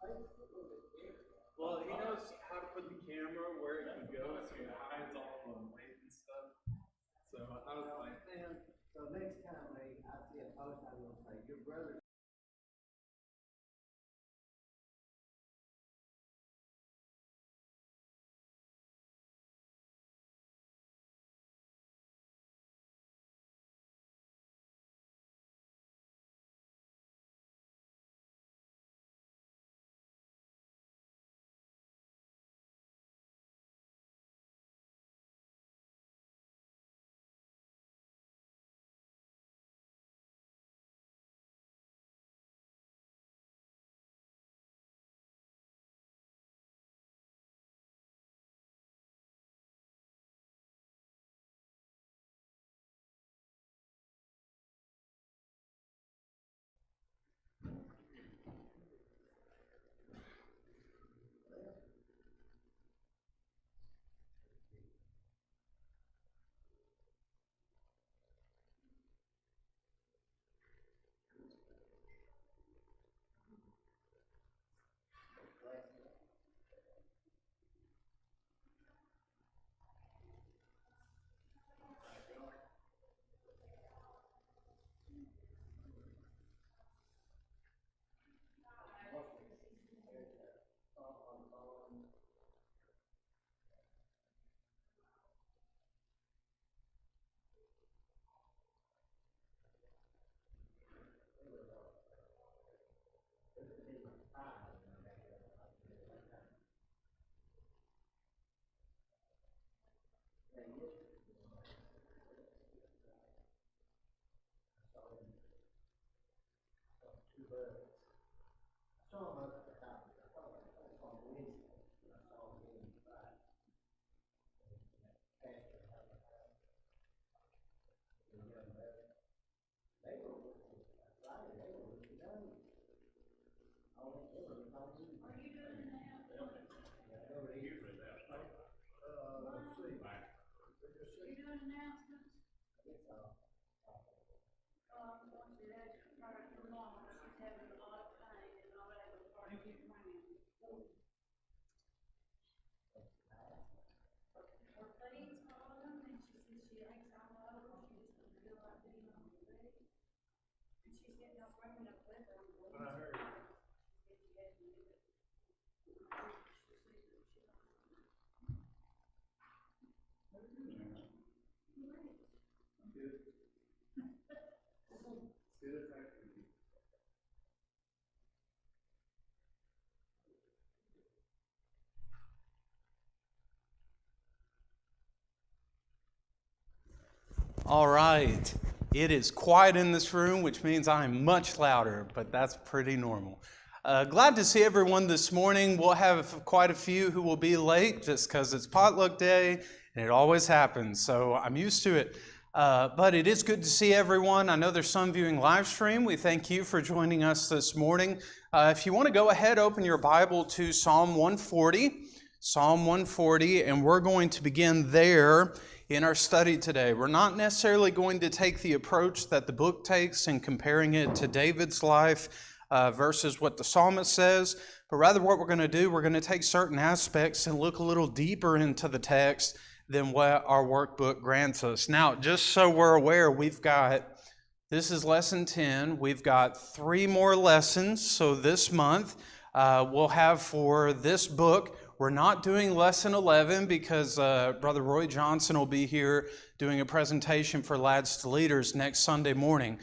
Well, he knows how to put the camera where it can go, so it hides all the weight and stuff. So I was like, man. So next time I see a post, I will say, your brother. All right. It is quiet in this room, which means I'm much louder, but that's pretty normal. Glad to see everyone this morning. We'll have quite a few who will be late just because it's potluck day, and it always happens, so I'm used to it. But it is good to see everyone. I know there's some viewing live stream. We thank you for joining us this morning. If you want to go ahead, open your Bible to Psalm 140. Psalm 140, and we're going to begin there in our study today. We're not necessarily going to take the approach that the book takes in comparing it to David's life versus what the psalmist says, but rather what we're going to do, we're going to take certain aspects and look a little deeper into the text than what our workbook grants us. Now, just so we're aware, this is lesson 10. We've got 3 more lessons, so this month we'll have for this book. We're not doing lesson 11 because Brother Roy Johnson will be here doing a presentation for Lads to Leaders next Sunday morning.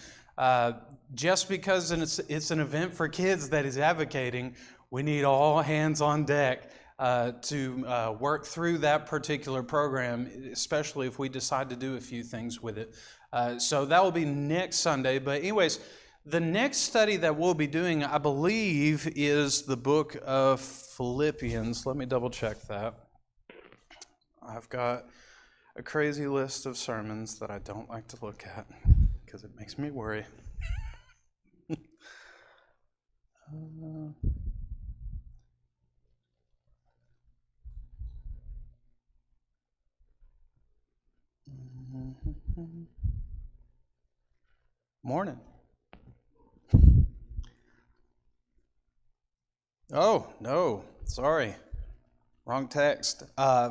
Just because it's an event for kids that he's advocating, we need all hands on deck to work through that particular program, especially if we decide to do a few things with it. So that will be next Sunday. But anyways, the next study that we'll be doing, I believe, is the book of Philippians. Let me double check that. I've got a crazy list of sermons that I don't like to look at because it makes me worry. Morning. Oh, no, sorry. Wrong text.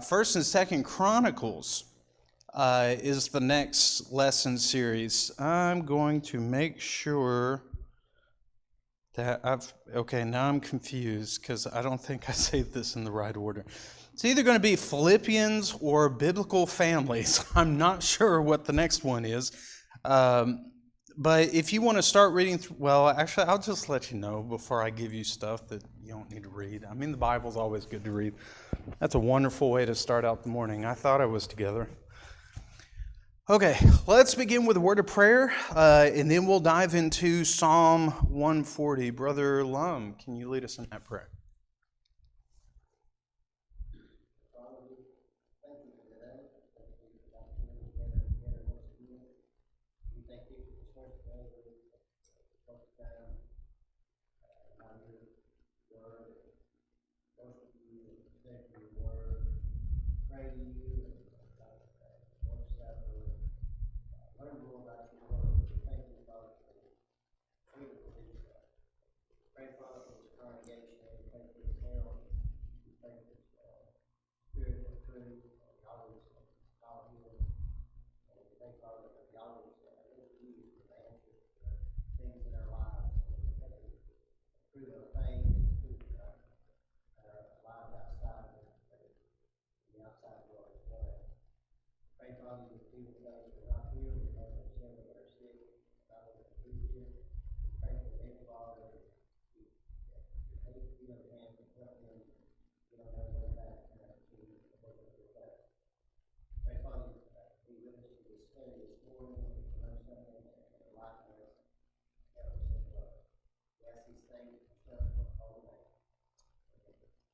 First and Second Chronicles is the next lesson series. I'm going to make sure that now I'm confused because I don't think I saved this in the right order. It's either going to be Philippians or Biblical Families. I'm not sure what the next one is. But if you want to start reading, actually, I'll just let you know before I give you stuff that you don't need to read. I mean, the Bible's always good to read. That's a wonderful way to start out the morning. I thought I was together. Okay, let's begin with a word of prayer, and then we'll dive into Psalm 140. Brother Lum, can you lead us in that prayer?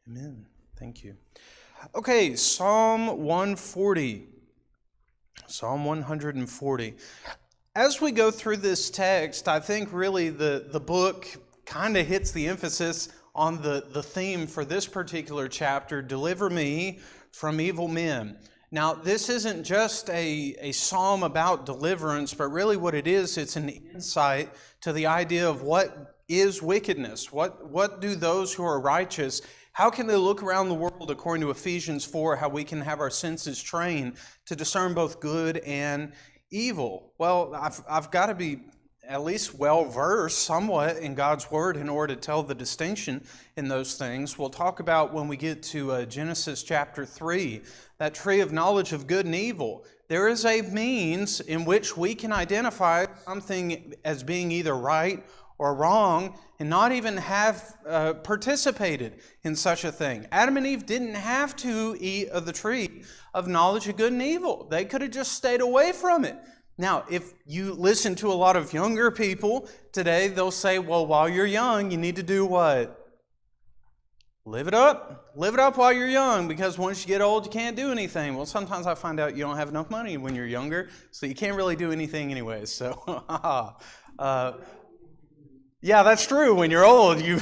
Amen. Thank you. Okay, Psalm 140. Psalm 140. As we go through this text, I think really the book kind of hits the emphasis on the theme for this particular chapter, deliver me from evil men. Now, this isn't just a psalm about deliverance, but really what it is, it's an insight to the idea of what is wickedness. What do those who are righteous, how can they look around the world, according to Ephesians 4, how we can have our senses trained to discern both good and evil? Well, I've got to be at least well-versed somewhat in God's Word in order to tell the distinction in those things. We'll talk about when we get to Genesis chapter 3, that tree of knowledge of good and evil. There is a means in which we can identify something as being either right or wrong and not even have participated in such a thing. Adam and Eve didn't have to eat of the tree of knowledge of good and evil. They could have just stayed away from it. Now, if you listen to a lot of younger people today, they'll say, well, while you're young, you need to do what? Live it up. Live it up while you're young, because once you get old, you can't do anything. Well, sometimes I find out you don't have enough money when you're younger, so you can't really do anything anyway. So, yeah, that's true. When you're old, you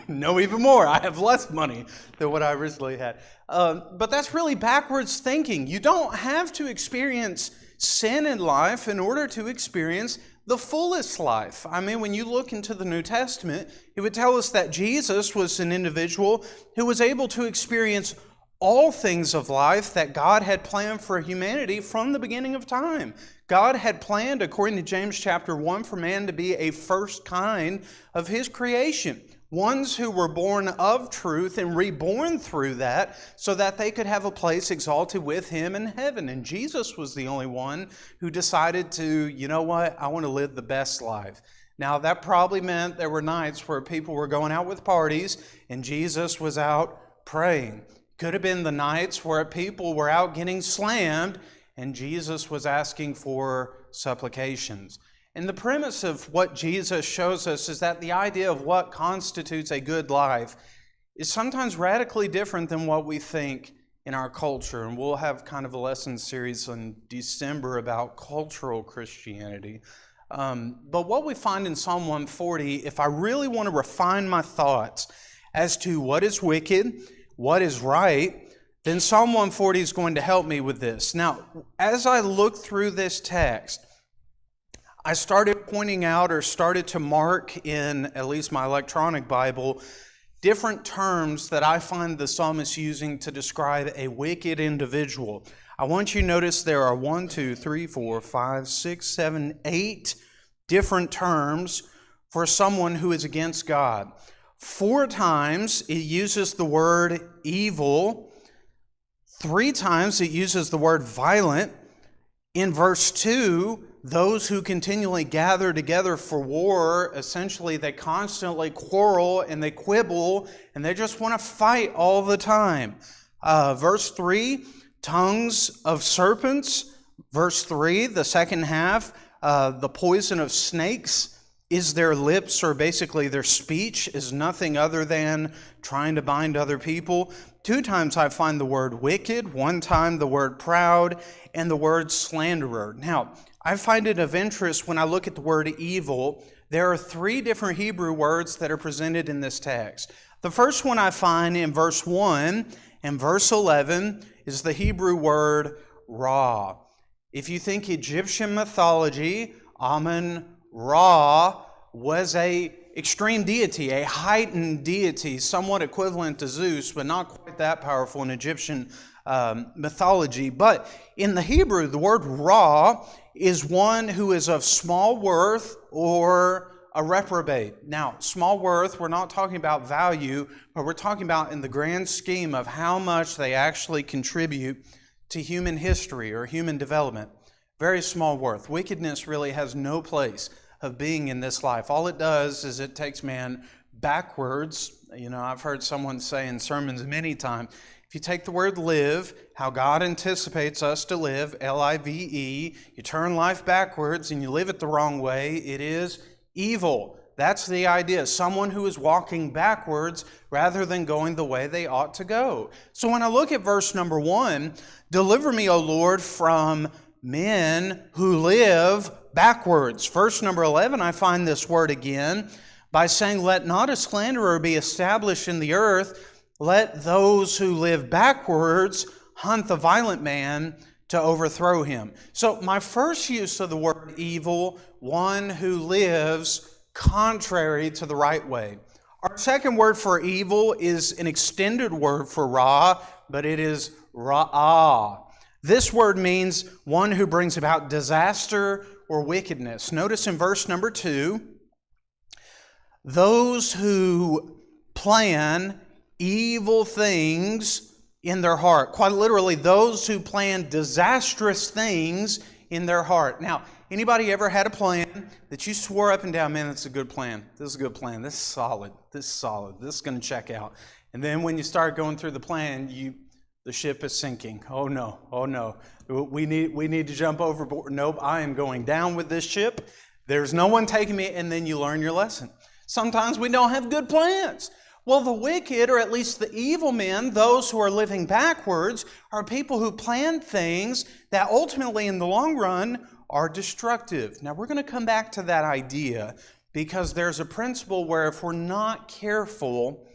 know even more. I have less money than what I originally had. But that's really backwards thinking. You don't have to experience sin in life in order to experience the fullest life. I mean, when you look into the New Testament, it would tell us that Jesus was an individual who was able to experience all things of life that God had planned for humanity from the beginning of time. God had planned, according to James chapter 1, for man to be a first kind of His creation. Ones who were born of truth and reborn through that so that they could have a place exalted with Him in heaven. And Jesus was the only one who decided to, you know what, I want to live the best life. Now, that probably meant there were nights where people were going out with parties and Jesus was out praying. Could have been the nights where people were out getting slammed and Jesus was asking for supplications. And the premise of what Jesus shows us is that the idea of what constitutes a good life is sometimes radically different than what we think in our culture. And we'll have kind of a lesson series in December about cultural Christianity. But what we find in Psalm 140, if I really want to refine my thoughts as to what is wicked, what is right, then Psalm 140 is going to help me with this. Now, as I look through this text, I started pointing out or started to mark in at least my electronic Bible different terms that I find the psalmist using to describe a wicked individual. I want you to notice there are 1, 2, 3, 4, 5, 6, 7, 8 different terms for someone who is against God. 4 times it uses the word evil. 3 times it uses the word violent. In verse 2, those who continually gather together for war, essentially they constantly quarrel and they quibble and they just want to fight all the time. Verse 3, tongues of serpents. Verse 3, the second half, the poison of snakes is their lips, or basically their speech is nothing other than trying to bind other people. 2 times I find the word wicked, 1 time the word proud, and the word slanderer. Now, I find it of interest when I look at the word evil. There are 3 different Hebrew words that are presented in this text. The first one I find in verse 1 and verse 11 is the Hebrew word Ra. If you think Egyptian mythology, Amun-Ra was a extreme deity, a heightened deity, somewhat equivalent to Zeus, but not quite that powerful in Egyptian mythology. But in the Hebrew, the word Ra is one who is of small worth or a reprobate. Now, small worth, we're not talking about value, but we're talking about in the grand scheme of how much they actually contribute to human history or human development. Very small worth. Wickedness really has no place of being in this life. All it does is it takes man backwards. You know, I've heard someone say in sermons many times, if you take the word live, how God anticipates us to live, L-I-V-E, you turn life backwards and you live it the wrong way, it is evil. That's the idea. Someone who is walking backwards rather than going the way they ought to go. So when I look at verse number 1, deliver me, O Lord, from men who live backwards. Verse number 11, I find this word again by saying, let not a slanderer be established in the earth. Let those who live backwards hunt the violent man to overthrow him. So my first use of the word evil, one who lives contrary to the right way. Our second word for evil is an extended word for ra, but it is ra'ah. This word means one who brings about disaster or wickedness. Notice in verse number 2, those who plan evil things in their heart. Quite literally, those who plan disastrous things in their heart. Now, anybody ever had a plan that you swore up and down, man, that's a good plan. This is a good plan. This is solid. This is solid. This is going to check out. And then when you start going through the plan, the ship is sinking. Oh no, oh no. We need to jump overboard. Nope, I am going down with this ship. There's no one taking me, and then you learn your lesson. Sometimes we don't have good plans. Well, the wicked, or at least the evil men, those who are living backwards, are people who plan things that ultimately in the long run are destructive. Now, we're going to come back to that idea because there's a principle where if we're not careful,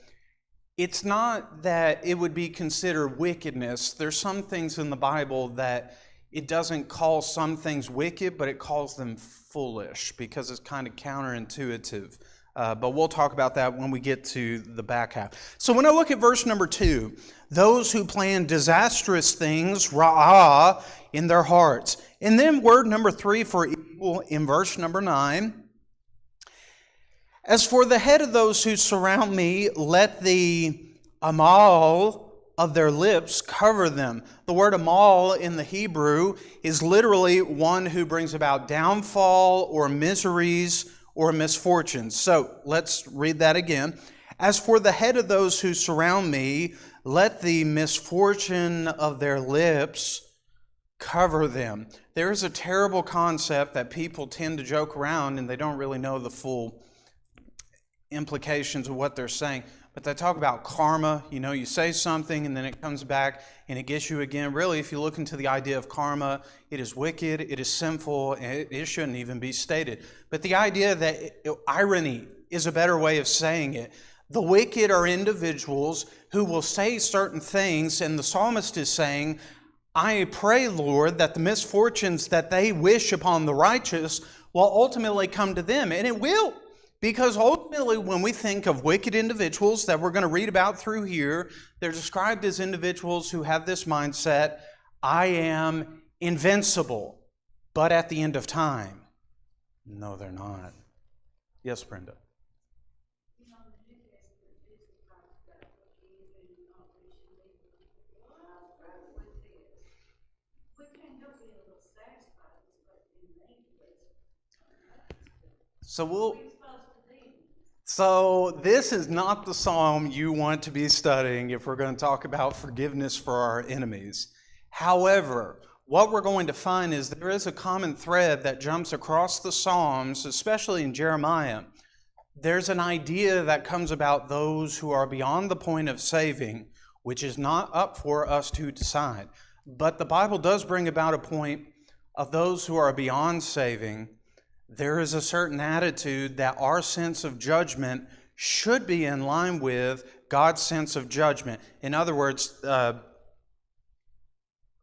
it's not that it would be considered wickedness. There's some things in the Bible that it doesn't call some things wicked, but it calls them foolish because it's kind of counterintuitive. But we'll talk about that when we get to the back half. So when I look at verse number 2, those who plan disastrous things, ra'ah, in their hearts. And then word number 3 for evil in verse number 9. As for the head of those who surround me, let the amal of their lips cover them. The word amal in the Hebrew is literally one who brings about downfall or miseries or misfortunes. So let's read that again. As for the head of those who surround me, let the misfortune of their lips cover them. There is a terrible concept that people tend to joke around and they don't really know the full implications of what they're saying. But they talk about karma. You know, you say something and then it comes back and it gets you again. Really, if you look into the idea of karma, it is wicked, it is sinful, and it shouldn't even be stated. But the idea that irony is a better way of saying it. The wicked are individuals who will say certain things, and the psalmist is saying, I pray, Lord, that the misfortunes that they wish upon the righteous will ultimately come to them. And it will. Because ultimately, when we think of wicked individuals that we're going to read about through here, they're described as individuals who have this mindset, I am invincible, but at the end of time. No, they're not. Yes, Brenda. So this is not the psalm you want to be studying if we're going to talk about forgiveness for our enemies. However, what we're going to find is there is a common thread that jumps across the Psalms, especially in Jeremiah. There's an idea that comes about those who are beyond the point of saving, which is not up for us to decide. But the Bible does bring about a point of those who are beyond saving. There is a certain attitude that our sense of judgment should be in line with God's sense of judgment. In other words,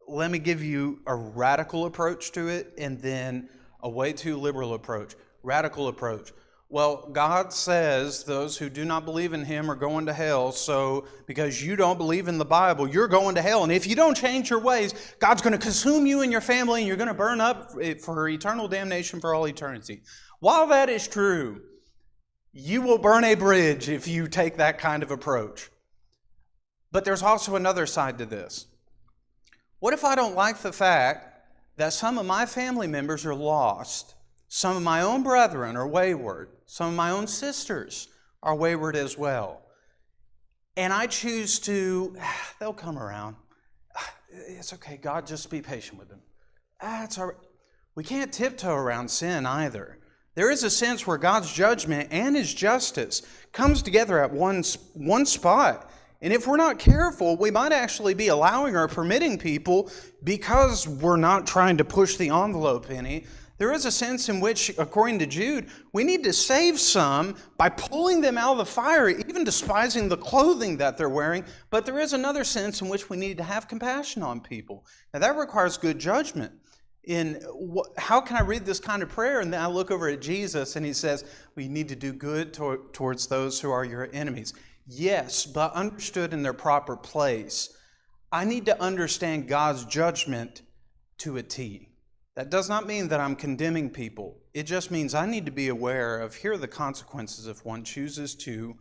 let me give you a radical approach to it and then a way too liberal approach. Radical approach. Well, God says those who do not believe in Him are going to hell, so because you don't believe in the Bible, you're going to hell. And if you don't change your ways, God's going to consume you and your family, and you're going to burn up for eternal damnation for all eternity. While that is true, you will burn a bridge if you take that kind of approach. But there's also another side to this. What if I don't like the fact that some of my family members are lost? Some of my own brethren are wayward. Some of my own sisters are wayward as well. And I choose to, they'll come around. It's okay, God, just be patient with them. It's all right. We can't tiptoe around sin either. There is a sense where God's judgment and His justice comes together at one spot. And if we're not careful, we might actually be allowing or permitting people, because we're not trying to push the envelope any. There is a sense in which, according to Jude, we need to save some by pulling them out of the fire, even despising the clothing that they're wearing. But there is another sense in which we need to have compassion on people. Now that requires good judgment. How can I read this kind of prayer? And then I look over at Jesus and He says, we need to do good towards those who are your enemies. Yes, but understood in their proper place. I need to understand God's judgment to a T. That does not mean that I'm condemning people. It just means I need to be aware of, here are the consequences if one chooses to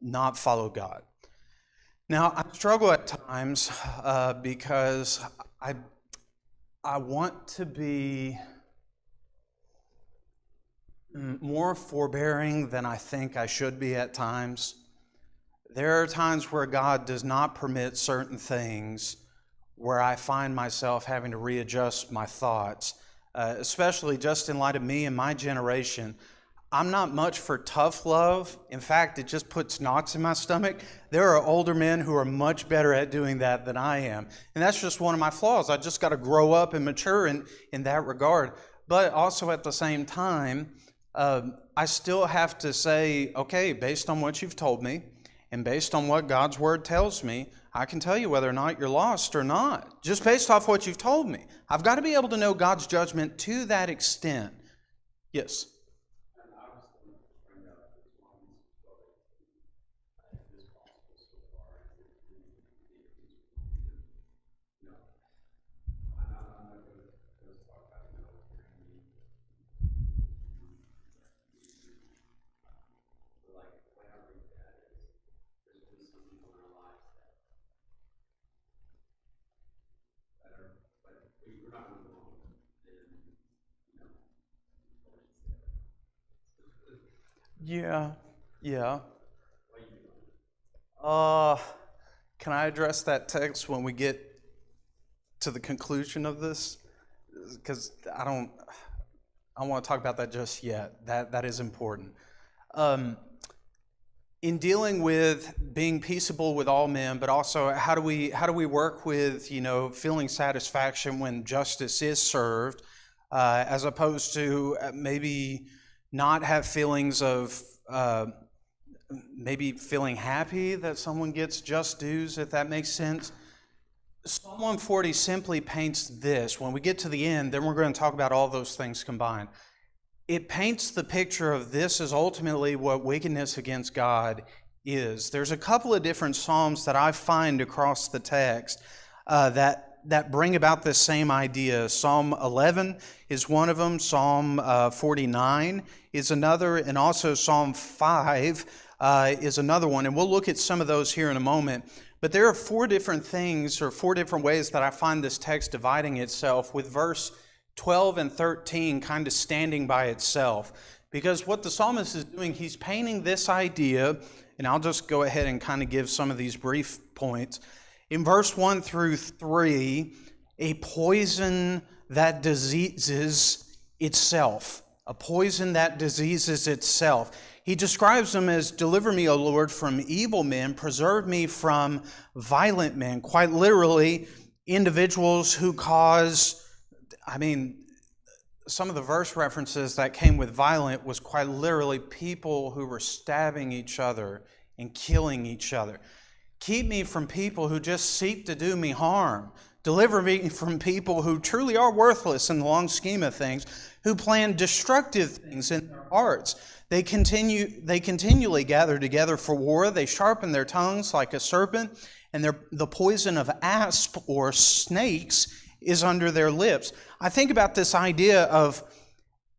not follow God. Now, I struggle at times because I want to be more forbearing than I think I should be at times. There are times where God does not permit certain things, where I find myself having to readjust my thoughts, especially just in light of me and my generation. I'm not much for tough love. In fact, it just puts knots in my stomach. There are older men who are much better at doing that than I am. And that's just one of my flaws. I just got to grow up and mature in that regard. But also at the same time, I still have to say, okay, based on what you've told me, and based on what God's Word tells me, I can tell you whether or not you're lost or not, just based off what you've told me. I've got to be able to know God's judgment to that extent. Yes? Yeah. Can I address that text when we get to the conclusion of this? Because I don't want to talk about that just yet. That is important. In dealing with being peaceable with all men, but also how do we work with feeling satisfaction when justice is served, as opposed to maybe not have feelings of maybe feeling happy that someone gets just dues, if that makes sense. Psalm 140 simply paints this. When we get to the end, then we're going to talk about all those things combined. it paints the picture of this is ultimately what wickedness against God is. There's a couple of different psalms that I find across the text that bring about this same idea. Psalm 11 is one of them. Psalm 49 is another, and also Psalm 5 is another one. And we'll look at some of those here in a moment. But there are four different things, or four different ways that I find this text dividing itself, with verse 12 and 13 kind of standing by itself. Because what the psalmist is doing, he's painting this idea, and I'll just go ahead and kind of give some of these brief points. In verse 1 through 3, a poison that diseases itself. A poison that diseases itself. He describes them as, deliver me, O Lord, from evil men, preserve me from violent men. Quite literally, individuals who cause, some of the verse references that came with violent was quite literally people who were stabbing each other and killing each other. Keep me from people who just seek to do me harm. Deliver me from people who truly are worthless in the long scheme of things, who plan destructive things in their hearts. They continually gather together for war. They sharpen their tongues like a serpent, and the poison of asp or snakes is under their lips. I think about this idea of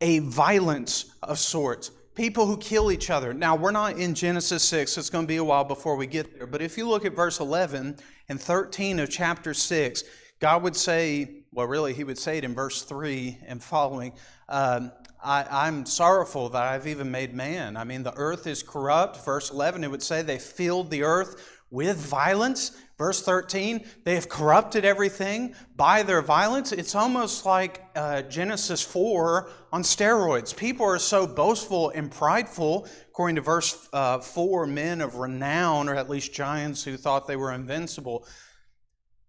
a violence of sorts. People who kill each other. Now, we're not in Genesis 6. It's going to be a while before we get there. But if you look at verse 11 and 13 of chapter 6, God would say, well, really, he would say it in verse 3 and following, I'm sorrowful that I've even made man. The earth is corrupt. Verse 11, it would say they filled the earth with violence. Verse 13, they have corrupted everything by their violence. It's almost like Genesis 4 on steroids. People are so boastful and prideful. According to verse 4, men of renown, or at least giants who thought they were invincible.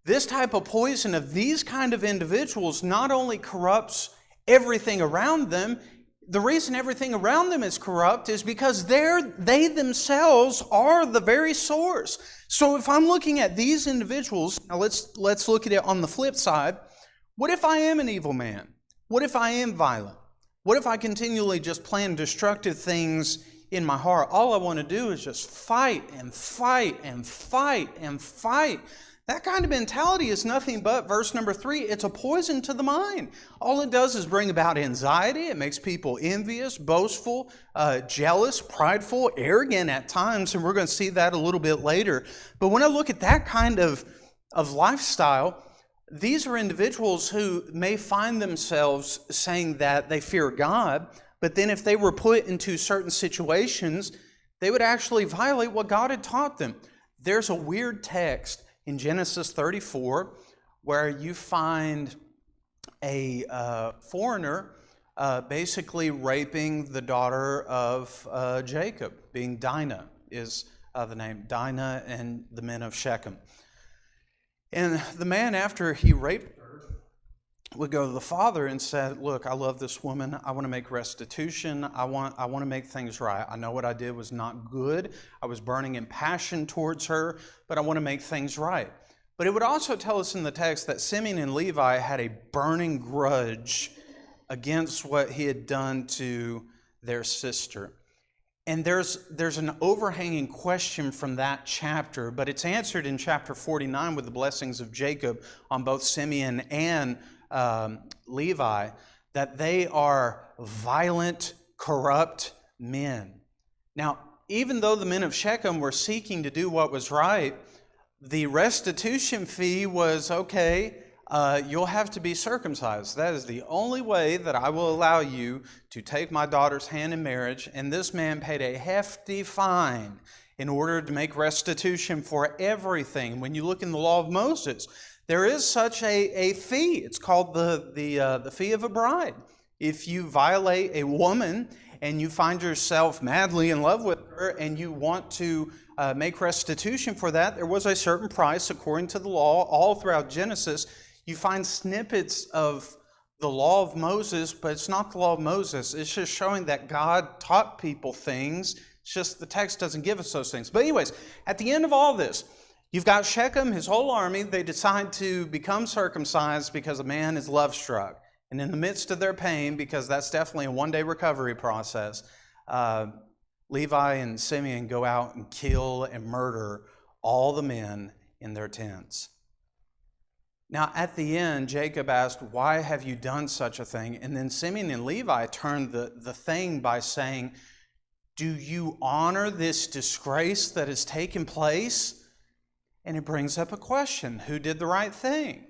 This type of poison of these kind of individuals not only corrupts everything around them, the reason everything around them is corrupt is because they themselves are the very source. So if I'm looking at these individuals, now let's look at it on the flip side. What if I am an evil man? What if I am violent? What if I continually just plan destructive things in my heart? All I want to do is just fight and fight and fight and fight. That kind of mentality is nothing but, verse number 3, it's a poison to the mind. All it does is bring about anxiety. It makes people envious, boastful, jealous, prideful, arrogant at times, and we're going to see that a little bit later. But when I look at that kind of lifestyle, these are individuals who may find themselves saying that they fear God, but then if they were put into certain situations, they would actually violate what God had taught them. There's a weird text in Genesis 34, where you find a foreigner basically raping the daughter of Jacob, being Dinah is the name, Dinah and the men of Shechem. And the man, after he raped her, would go to the father and said, look, I love this woman. I want to make restitution. I want to make things right. I know what I did was not good. I was burning in passion towards her, but I want to make things right. But it would also tell us in the text that Simeon and Levi had a burning grudge against what he had done to their sister. And there's an overhanging question from that chapter, but it's answered in chapter 49 with the blessings of Jacob on both Simeon and Levi, that they are violent, corrupt men. Now, even though the men of Shechem were seeking to do what was right, the restitution fee was, okay, you'll have to be circumcised. That is the only way that I will allow you to take my daughter's hand in marriage. And this man paid a hefty fine in order to make restitution for everything. When you look in the law of Moses, there is such a fee. It's called the fee of a bride. If you violate a woman and you find yourself madly in love with her and you want to make restitution for that, there was a certain price according to the law. All throughout Genesis, you find snippets of the law of Moses, but it's not the law of Moses. It's just showing that God taught people things. It's just the text doesn't give us those things. But anyways, at the end of all this, you've got Shechem, his whole army. They decide to become circumcised because a man is love struck. And in the midst of their pain, because that's definitely a one-day recovery process, Levi and Simeon go out and kill and murder all the men in their tents. Now, at the end, Jacob asked, "Why have you done such a thing?" And then Simeon and Levi turned the thing by saying, "Do you honor this disgrace that has taken place?" And it brings up a question. Who did the right thing?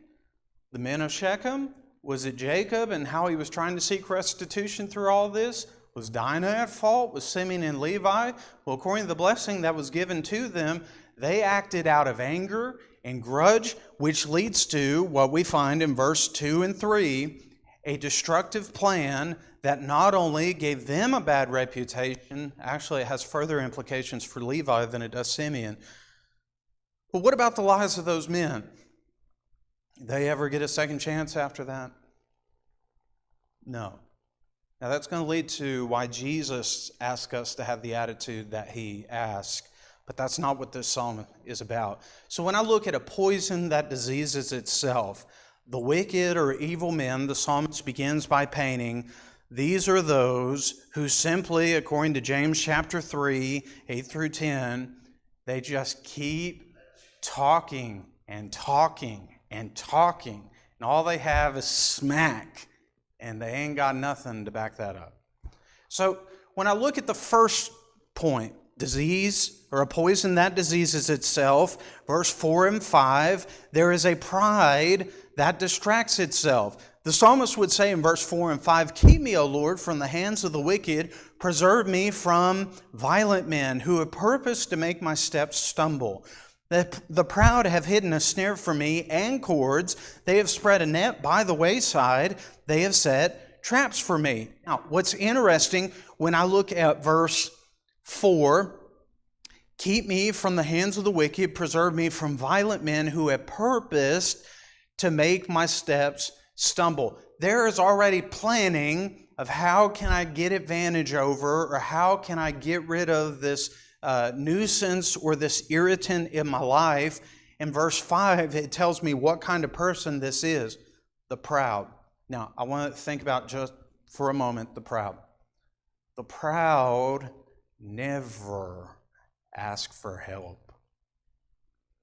The men of Shechem? Was it Jacob and how he was trying to seek restitution through all this? Was Dinah at fault? Was Simeon and Levi? Well, according to the blessing that was given to them, they acted out of anger and grudge, which leads to what we find in verse 2 and 3, a destructive plan that not only gave them a bad reputation, actually it has further implications for Levi than it does Simeon. But what about the lives of those men? Did they ever get a second chance after that? No. Now that's going to lead to why Jesus asked us to have the attitude that he asked. But that's not what this psalm is about. So when I look at a poison that diseases itself, the wicked or evil men, the psalmist begins by painting, these are those who simply, according to James chapter 3, 8 through 10, they just keep talking and talking and talking. And all they have is smack. And they ain't got nothing to back that up. So when I look at the first point, disease or a poison that diseases itself, verse 4 and 5, there is a pride that distracts itself. The psalmist would say in verse 4 and 5, "Keep me, O Lord, from the hands of the wicked. Preserve me from violent men who have purposed to make my steps stumble. The proud have hidden a snare for me and cords. They have spread a net by the wayside. They have set traps for me." Now, what's interesting, when I look at verse 4, "Keep me from the hands of the wicked, preserve me from violent men who have purposed to make my steps stumble." There is already planning of how can I get advantage over, or how can I get rid of this nuisance or this irritant in my life. In verse 5, it tells me what kind of person this is, the proud. Now, I want to think about just for a moment the proud. The proud never ask for help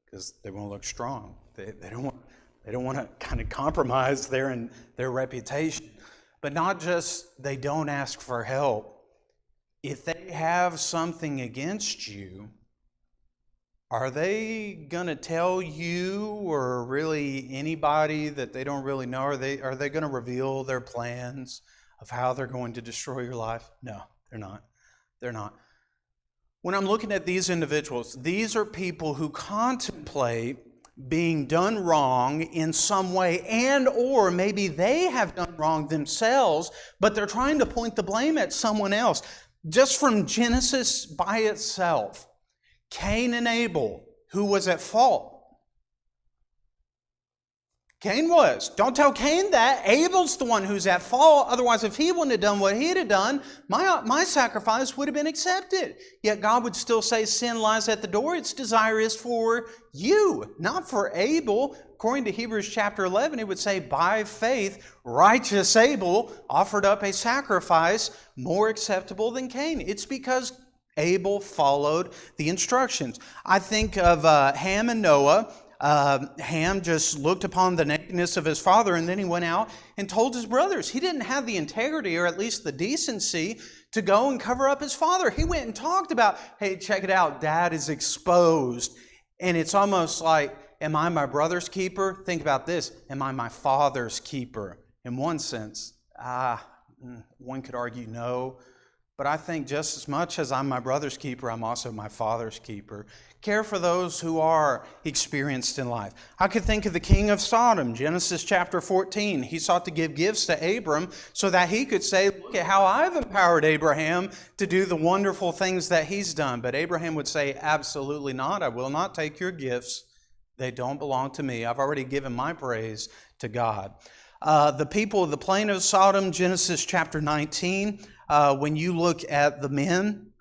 because they want to look strong. They don't want to kind of compromise their reputation. But not just they don't ask for help. If they have something against you, are they going to tell you or really anybody that they don't really know? Are they going to reveal their plans of how they're going to destroy your life? No, they're not. They're not. When I'm looking at these individuals, these are people who contemplate being done wrong in some way, and or maybe they have done wrong themselves, but they're trying to point the blame at someone else. Just from Genesis by itself, Cain and Abel, who was at fault? Cain was. Don't tell Cain that. Abel's the one who's at fault. Otherwise, if he wouldn't have done what he'd have done, my sacrifice would have been accepted. Yet God would still say sin lies at the door. Its desire is for you, not for Abel. According to Hebrews chapter 11, it would say, by faith, righteous Abel offered up a sacrifice more acceptable than Cain. It's because Abel followed the instructions. I think of Ham and Noah. Ham just looked upon the nakedness of his father, and then he went out and told his brothers. He didn't have the integrity, or at least the decency, to go and cover up his father. He went and talked about, hey, check it out, Dad is exposed. And it's almost like, am I my brother's keeper? Think about this. Am I my father's keeper? In one sense, one could argue no. But I think just as much as I'm my brother's keeper, I'm also my father's keeper. Care for those who are experienced in life. I could think of the king of Sodom, Genesis chapter 14. He sought to give gifts to Abram so that he could say, look at how I've empowered Abraham to do the wonderful things that he's done. But Abraham would say, absolutely not. I will not take your gifts. They don't belong to me. I've already given my praise to God. The people of the plain of Sodom, Genesis chapter 19, when you look at the men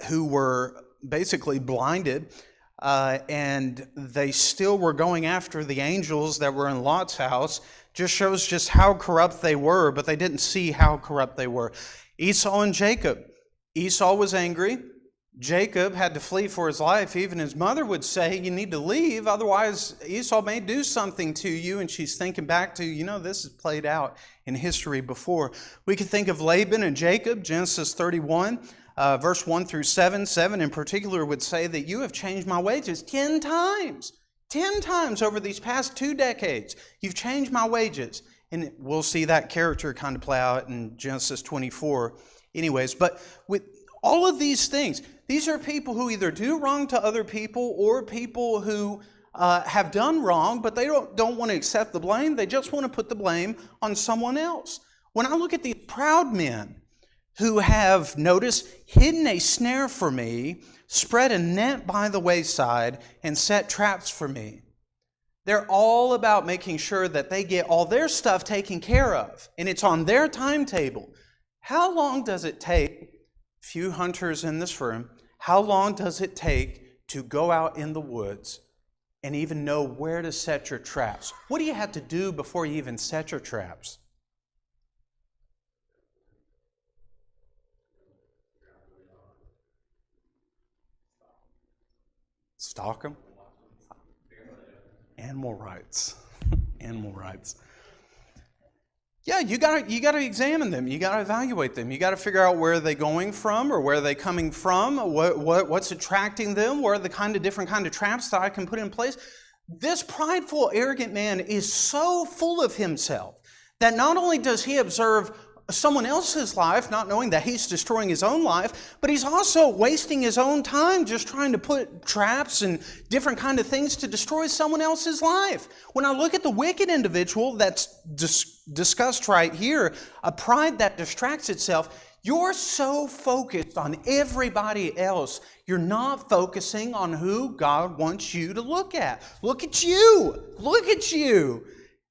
who were basically blinded and they still were going after the angels that were in Lot's house. Just shows just how corrupt they were, but they didn't see how corrupt they were. Esau and Jacob. Esau was angry. Jacob had to flee for his life. Even his mother would say, you need to leave, otherwise Esau may do something to you. And she's thinking back to, this is played out in history before. We could think of Laban and Jacob, Genesis 31, verse 1 through 7. 7 in particular would say that you have changed my wages 10 times. 10 times over these past 2 decades. You've changed my wages. And we'll see that character kind of play out in Genesis 24 anyways. But with all of these things, these are people who either do wrong to other people or people who have done wrong, but they don't want to accept the blame. They just want to put the blame on someone else. When I look at these proud men who have, notice, hidden a snare for me, spread a net by the wayside, and set traps for me. They're all about making sure that they get all their stuff taken care of, and it's on their timetable. How long does it take, few hunters in this room, how long does it take to go out in the woods and even know where to set your traps? What do you have to do before you even set your traps? Stalk them? Animal rights. Animal rights. Yeah, you gotta examine them. You gotta evaluate them. You gotta figure out where they're going from or where they're coming from. What's attracting them? What are the different kind of traps that I can put in place? This prideful, arrogant man is so full of himself that not only does he observe someone else's life, not knowing that he's destroying his own life, but he's also wasting his own time just trying to put traps and different kind of things to destroy someone else's life. When I look at the wicked individual that's discussed right here, a pride that distracts itself, you're so focused on everybody else, you're not focusing on who God wants you to look at. Look at you! Look at you!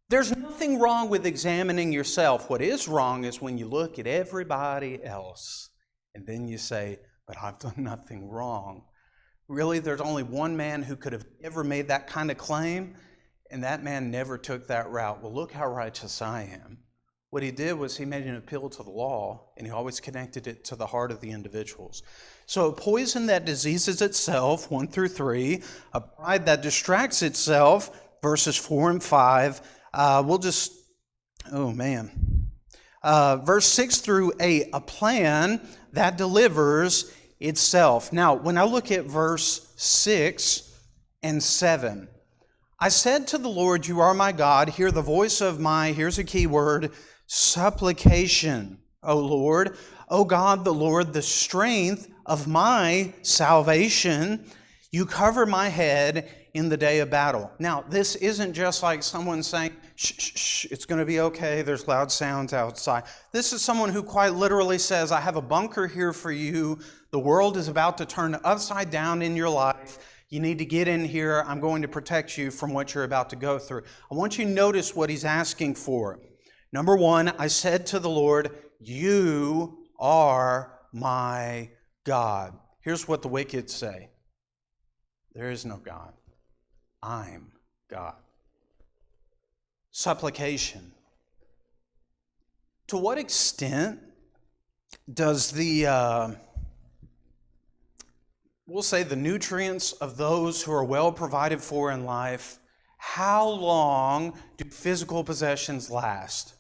There's nothing wrong with examining yourself. What is wrong is when you look at everybody else and then you say, but I've done nothing wrong. Really, there's only one man who could have ever made that kind of claim, and that man never took that route. Well, look how righteous I am. What he did was he made an appeal to the law, and he always connected it to the heart of the individuals. So a poison that diseases itself, 1 through 3, a pride that distracts itself, verses 4 and 5, verse 6 through 8, a plan that delivers itself. Now, when I look at verse 6 and 7, I said to the Lord, you are my God, hear the voice of my, here's a key word, supplication, O Lord. O God, the Lord, the strength of my salvation, you cover my head in the day of battle. Now, this isn't just like someone saying, shh, shh, shh, it's going to be okay, there's loud sounds outside. This is someone who quite literally says, I have a bunker here for you. The world is about to turn upside down in your life. You need to get in here. I'm going to protect you from what you're about to go through. I want you to notice what he's asking for. Number 1, I said to the Lord, you are my God. Here's what the wicked say. There is no God. I'm God. Supplication. To what extent does we'll say the nutrients of those who are well provided for in life, how long do physical possessions last?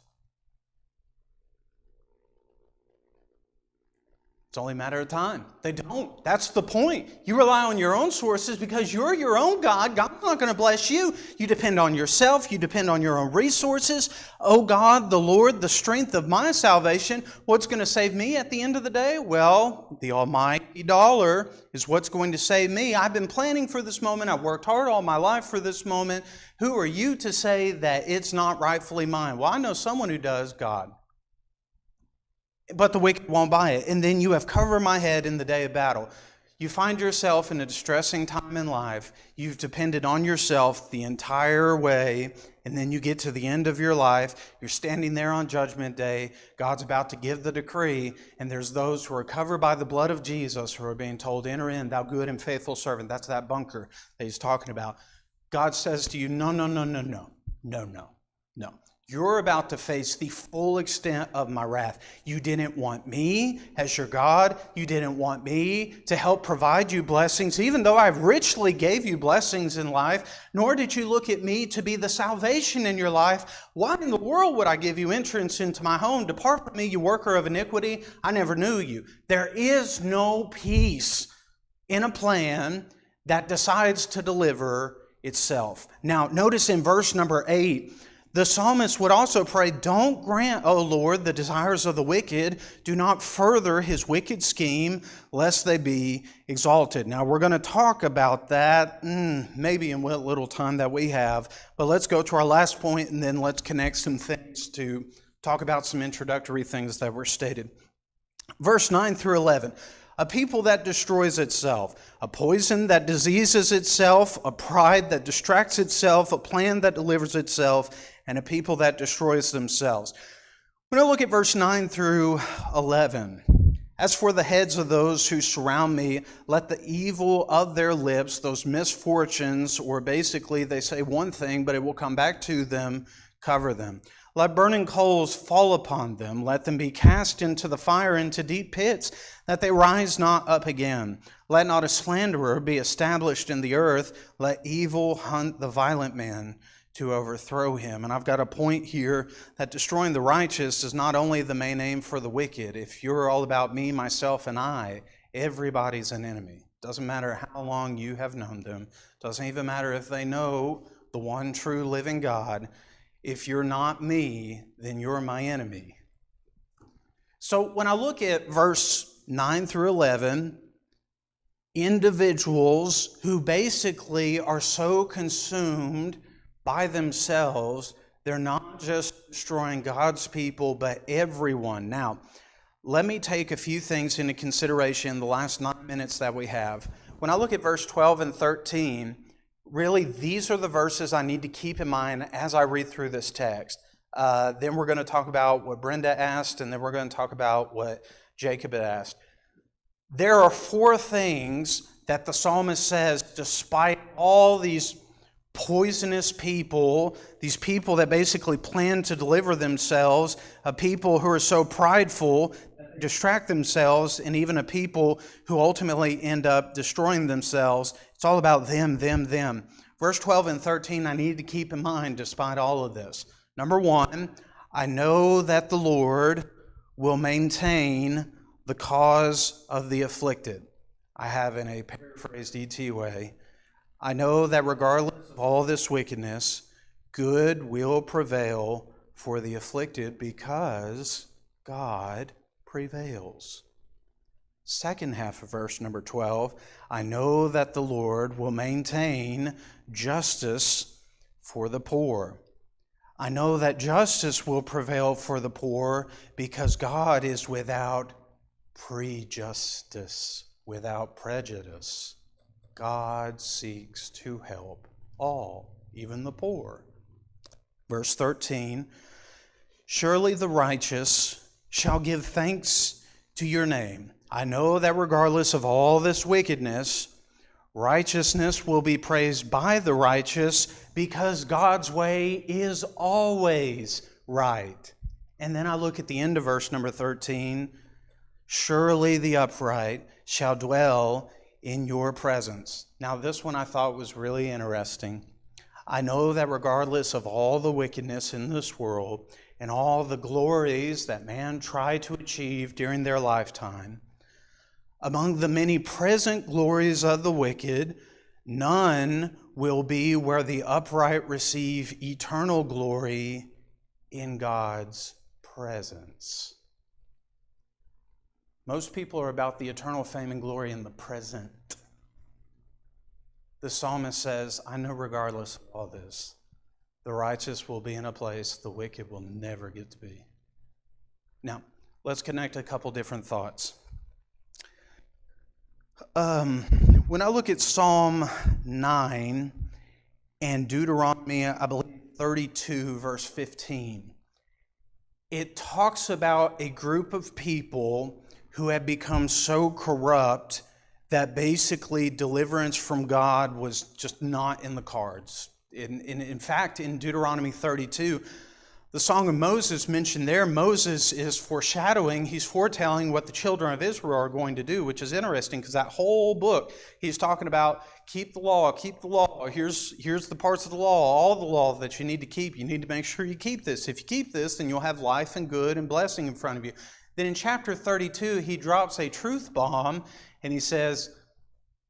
It's only a matter of time. They don't. That's the point. You rely on your own sources because you're your own God. God's not going to bless you. You depend on yourself. You depend on your own resources. Oh God, the Lord, the strength of my salvation. What's going to save me at the end of the day? Well, the almighty dollar is what's going to save me. I've been planning for this moment. I've worked hard all my life for this moment. Who are you to say that it's not rightfully mine? Well, I know someone who does, God. But the wicked won't buy it. And then you have covered my head in the day of battle. You find yourself in a distressing time in life. You've depended on yourself the entire way, and then you get to the end of your life. You're standing there on Judgment Day. God's about to give the decree, and there's those who are covered by the blood of Jesus who are being told, enter in, thou good and faithful servant. That's that bunker that he's talking about. God says to you, no. You're about to face the full extent of my wrath. You didn't want me as your God. You didn't want me to help provide you blessings, even though I richly gave you blessings in life, nor did you look at me to be the salvation in your life. Why in the world would I give you entrance into my home? Depart from me, you worker of iniquity. I never knew you. There is no peace in a plan that decides to deliver itself. Now, notice in verse number 8, the psalmist would also pray, don't grant, O Lord, the desires of the wicked. Do not further his wicked scheme, lest they be exalted. Now, we're going to talk about that maybe in what little time that we have. But let's go to our last point, and then let's connect some things to talk about some introductory things that were stated. Verse 9 through 11. A people that destroys itself, a poison that diseases itself, a pride that distracts itself, a plan that delivers itself, and a people that destroys themselves. We're going to look at verse 9 through 11. As for the heads of those who surround me, let the evil of their lips, those misfortunes, or basically they say one thing, but it will come back to them, cover them. Let burning coals fall upon them. Let them be cast into the fire, into deep pits, that they rise not up again. Let not a slanderer be established in the earth. Let evil hunt the violent man to overthrow him. And I've got a point here that destroying the righteous is not only the main aim for the wicked. If you're all about me, myself, and I, everybody's an enemy. Doesn't matter how long you have known them. Doesn't even matter if they know the one true living God. If you're not me, then you're my enemy. So when I look at verse 9 through 11, individuals who basically are so consumed by themselves, they're not just destroying God's people, but everyone. Now, let me take a few things into consideration in the last 9 minutes that we have. When I look at verse 12 and 13, really, these are the verses I need to keep in mind as I read through this text. Then we're going to talk about what Brenda asked, and then we're going to talk about what Jacob had asked. There are 4 things that the psalmist says, despite all these poisonous people, these people that basically plan to deliver themselves, a people who are so prideful, distract themselves, and even a people who ultimately end up destroying themselves. It's all about them. Verse 12 and 13, I need to keep in mind despite all of this. Number 1, I know that the Lord will maintain the cause of the afflicted. I have in a paraphrased E.T. way, I know that regardless of all this wickedness, good will prevail for the afflicted because God prevails. Second half of verse number 12, I know that the Lord will maintain justice for the poor. I know that justice will prevail for the poor because God is without prejudice, without prejudice. God seeks to help all, even the poor. Verse 13, surely the righteous shall give thanks to your name. I know that regardless of all this wickedness, righteousness will be praised by the righteous because God's way is always right. And then I look at the end of verse number 13, surely the upright shall dwell in your presence. Now this one I thought was really interesting. I know that regardless of all the wickedness in this world and all the glories that man tried to achieve during their lifetime, among the many present glories of the wicked, none will be where the upright receive eternal glory in God's presence. Most people are about the eternal fame and glory in the present. The psalmist says, I know regardless of all this, the righteous will be in a place the wicked will never get to be. Now, let's connect a couple different thoughts. When I look at Psalm 9 and Deuteronomy, I believe 32, verse 15, it talks about a group of people who had become so corrupt that basically deliverance from God was just not in the cards. In fact, in Deuteronomy 32, the Song of Moses mentioned there, Moses is foreshadowing, he's foretelling what the children of Israel are going to do, which is interesting because that whole book, he's talking about keep the law, keep the law. Here's the parts of the law, all the law that you need to keep. You need to make sure you keep this. If you keep this, then you'll have life and good and blessing in front of you. Then in chapter 32, he drops a truth bomb and he says,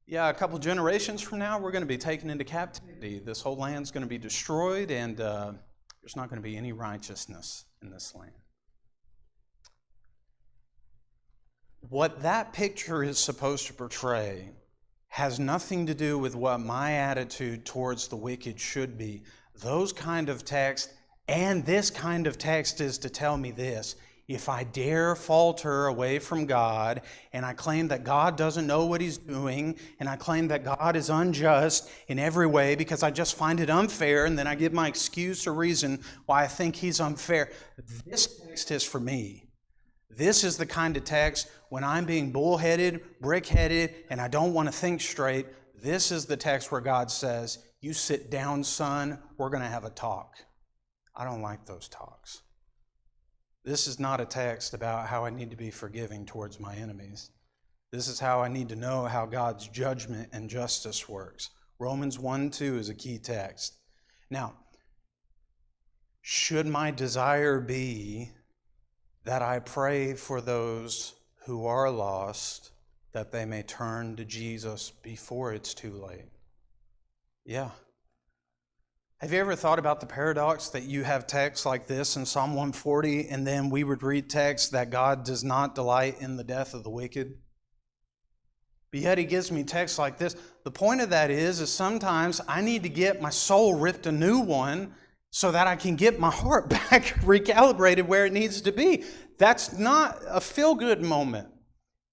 yeah, a couple generations from now, we're going to be taken into captivity. This whole land's going to be destroyed and there's not going to be any righteousness in this land. What that picture is supposed to portray has nothing to do with what my attitude towards the wicked should be. Those kind of texts and this kind of text is to tell me this. If I dare falter away from God, and I claim that God doesn't know what He's doing, and I claim that God is unjust in every way because I just find it unfair, and then I give my excuse or reason why I think He's unfair, this text is for me. This is the kind of text when I'm being bullheaded, brick-headed, and I don't want to think straight. This is the text where God says, you sit down, son, we're going to have a talk. I don't like those talks. This is not a text about how I need to be forgiving towards my enemies. This is how I need to know how God's judgment and justice works. Romans 1:2 is a key text. Now, should my desire be that I pray for those who are lost, that they may turn to Jesus before it's too late? Yeah. Have you ever thought about the paradox that you have texts like this in Psalm 140, and then we would read texts that God does not delight in the death of the wicked? But yet He gives me texts like this. The point of that is sometimes I need to get my soul ripped a new one so that I can get my heart back recalibrated where it needs to be. That's not a feel-good moment.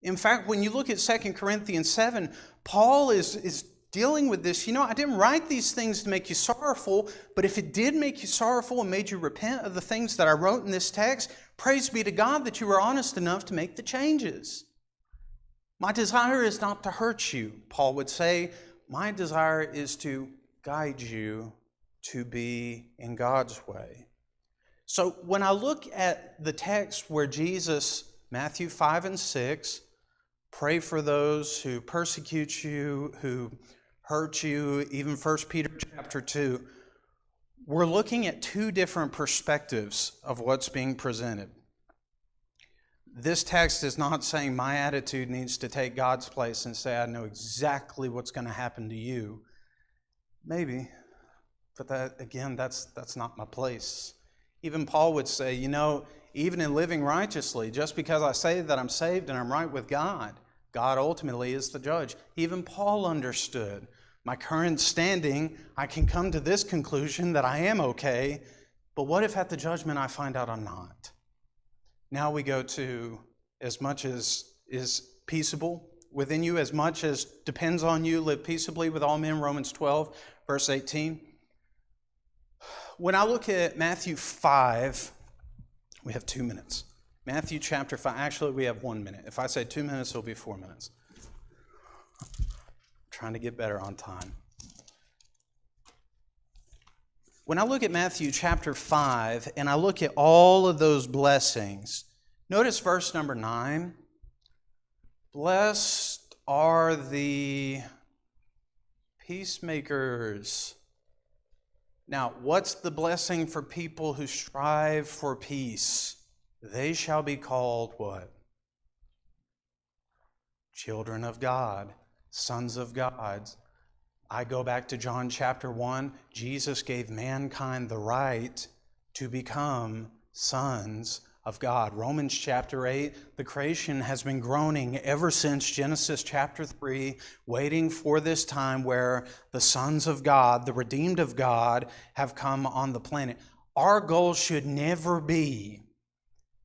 In fact, when you look at 2 Corinthians 7, Paul is dealing with this. I didn't write these things to make you sorrowful, but if it did make you sorrowful and made you repent of the things that I wrote in this text, praise be to God that you were honest enough to make the changes. My desire is not to hurt you, Paul would say. My desire is to guide you to be in God's way. So when I look at the text where Jesus, Matthew 5 and 6, pray for those who persecute you, who hurt you, even 1 Peter chapter 2, we're looking at two different perspectives of what's being presented. This text is not saying my attitude needs to take God's place and say, I know exactly what's going to happen to you. Maybe, but that's not my place. Even Paul would say, even in living righteously, just because I say that I'm saved and I'm right with God, God ultimately is the judge. Even Paul understood my current standing, I can come to this conclusion that I am okay, but what if at the judgment I find out I'm not? Now we go to as much as is peaceable within you, as much as depends on you, live peaceably with all men, Romans 12, verse 18. When I look at Matthew 5, we have 2 minutes. Matthew chapter 5, actually we have 1 minute. If I say 2 minutes, it'll be 4 minutes. Trying to get better on time. When I look at Matthew chapter 5 and I look at all of those blessings, notice verse number 9. Blessed are the peacemakers. Now, what's the blessing for people who strive for peace? They shall be called what? Children of God. Sons of God. I go back to John chapter 1. Jesus gave mankind the right to become sons of God. Romans chapter 8, the creation has been groaning ever since Genesis chapter 3, waiting for this time where the sons of God, the redeemed of God, have come on the planet. Our goal should never be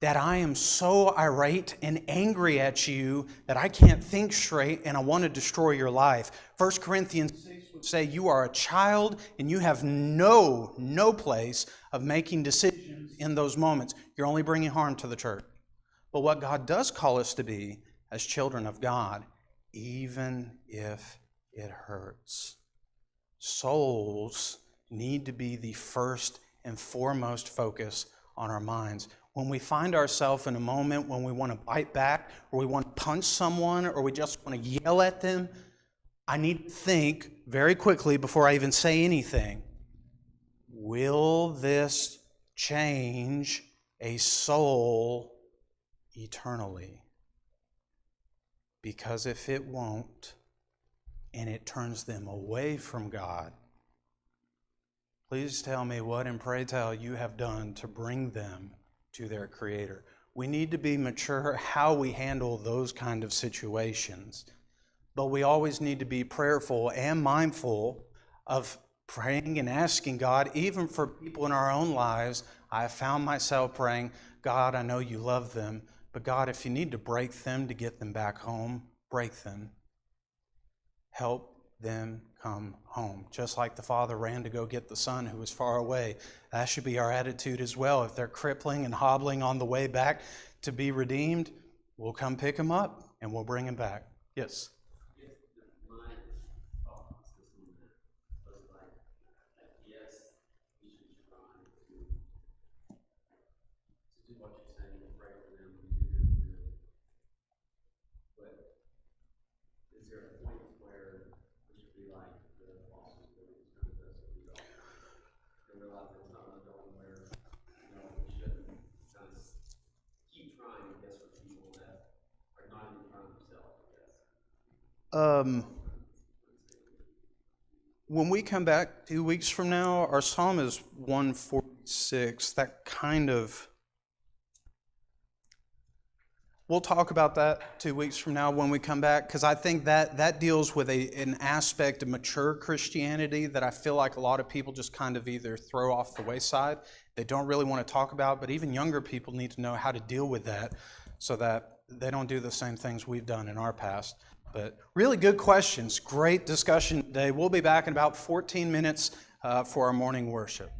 that I am so irate and angry at you that I can't think straight and I want to destroy your life. 1 Corinthians 6 would say you are a child and you have no place of making decisions in those moments. You're only bringing harm to the church. But what God does call us to be as children of God, even if it hurts. Souls need to be the first and foremost focus on our minds. When we find ourselves in a moment when we want to bite back, or we want to punch someone, or we just want to yell at them, I need to think very quickly before I even say anything. Will this change a soul eternally? Because if it won't, and it turns them away from God, please tell me what, and pray tell, you have done to bring them to their Creator. We need to be mature how we handle those kind of situations. But we always need to be prayerful and mindful of praying and asking God, even for people in our own lives. I have found myself praying, God, I know you love them, but God, if you need to break them to get them back home, break them. Help them come home. Just like the father ran to go get the son who was far away. That should be our attitude as well. If they're crippling and hobbling on the way back to be redeemed, we'll come pick them up and we'll bring them back. Yes? When we come back 2 weeks from now, our psalm is 146. That kind of... We'll talk about that 2 weeks from now when we come back, because I think that deals with an aspect of mature Christianity that I feel like a lot of people just kind of either throw off the wayside. They don't really want to talk about, but even younger people need to know how to deal with that so that they don't do the same things we've done in our past. But really good questions. Great discussion today. We'll be back in about 14 minutes for our morning worship.